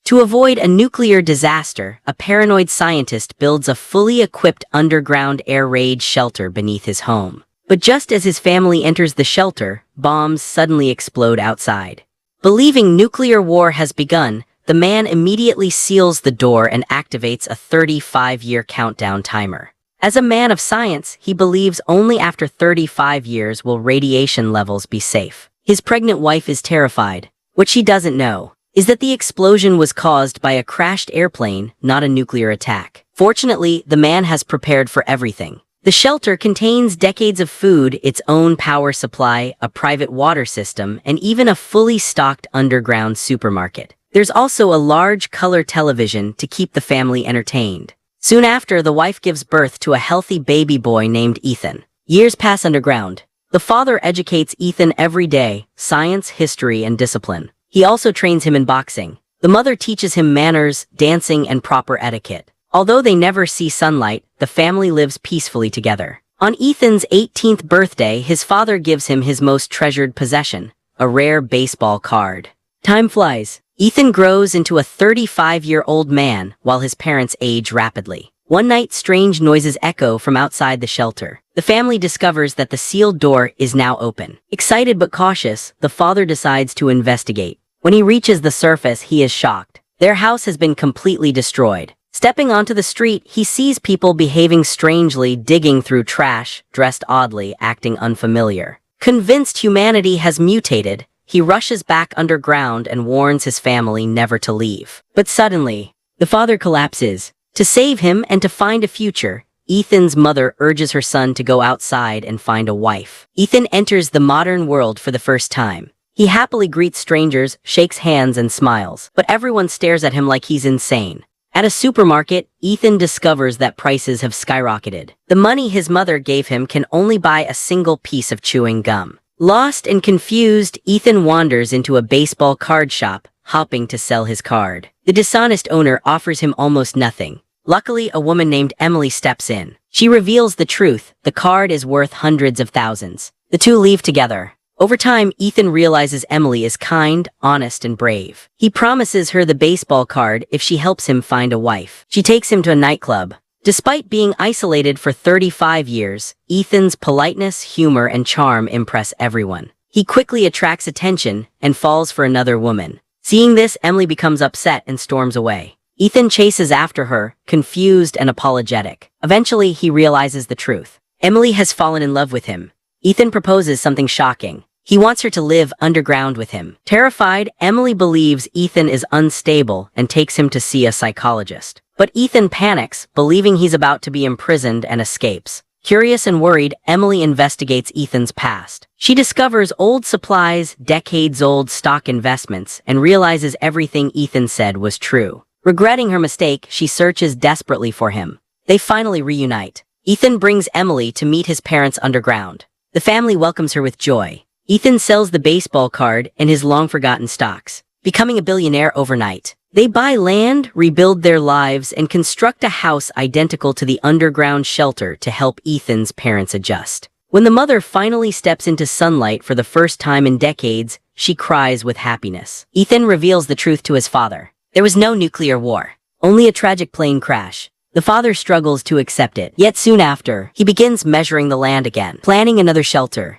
To avoid a nuclear disaster, a paranoid scientist builds a fully equipped underground air raid shelter beneath his home. But just as his family enters the shelter, bombs suddenly explode outside. Believing nuclear war has begun, the man immediately seals the door and activates a 35-year countdown timer. As a man of science, he believes only after 35 years will radiation levels be safe. His pregnant wife is terrified. What she doesn't know is that the explosion was caused by a crashed airplane, not a nuclear attack. Fortunately, the man has prepared for everything. The shelter contains decades of food, its own power supply, a private water system, and even a fully stocked underground supermarket. There's also a large color television to keep the family entertained. Soon after, the wife gives birth to a healthy baby boy named Ethan. Years pass underground. The father educates Ethan every day, science, history, and discipline. He also trains him in boxing. The mother teaches him manners, dancing, and proper etiquette. Although they never see sunlight, the family lives peacefully together. On Ethan's 18th birthday, his father gives him his most treasured possession, a rare baseball card. Time flies. Ethan grows into a 35-year-old man while his parents age rapidly. One night, strange noises echo from outside the shelter. The family discovers that the sealed door is now open. Excited but cautious, the father decides to investigate. When he reaches the surface, he is shocked. Their house has been completely destroyed. Stepping onto the street, he sees people behaving strangely, digging through trash, dressed oddly, acting unfamiliar. Convinced humanity has mutated, he rushes back underground and warns his family never to leave. But suddenly, the father collapses. To save him and to find a future, Ethan's mother urges her son to go outside and find a wife. Ethan enters the modern world for the first time. He happily greets strangers, shakes hands, and smiles, but everyone stares at him like he's insane. At a supermarket, Ethan discovers that prices have skyrocketed. The money his mother gave him can only buy a single piece of chewing gum. Lost and confused, Ethan wanders into a baseball card shop, hoping to sell his card. The dishonest owner offers him almost nothing. Luckily, a woman named Emily steps in. She reveals the truth. The card is worth hundreds of thousands. The two leave together. Over time, Ethan realizes Emily is kind, honest, and brave. He promises her the baseball card if she helps him find a wife. She takes him to a nightclub. Despite being isolated for 35 years, Ethan's politeness, humor, and charm impress everyone. He quickly attracts attention and falls for another woman. Seeing this, Emily becomes upset and storms away. Ethan chases after her, confused and apologetic. Eventually, he realizes the truth. Emily has fallen in love with him. Ethan proposes something shocking. He wants her to live underground with him. Terrified, Emily believes Ethan is unstable and takes him to see a psychologist. But Ethan panics, believing he's about to be imprisoned, and escapes. Curious and worried, Emily investigates Ethan's past. She discovers old supplies, decades-old stock investments, and realizes everything Ethan said was true. Regretting her mistake, she searches desperately for him. They finally reunite. Ethan brings Emily to meet his parents underground. The family welcomes her with joy. Ethan sells the baseball card and his long-forgotten stocks, becoming a billionaire overnight. They buy land, rebuild their lives, and construct a house identical to the underground shelter to help Ethan's parents adjust. When the mother finally steps into sunlight for the first time in decades, she cries with happiness. Ethan reveals the truth to his father. There was no nuclear war, only a tragic plane crash. The father struggles to accept it, yet soon after, he begins measuring the land again, planning another shelter.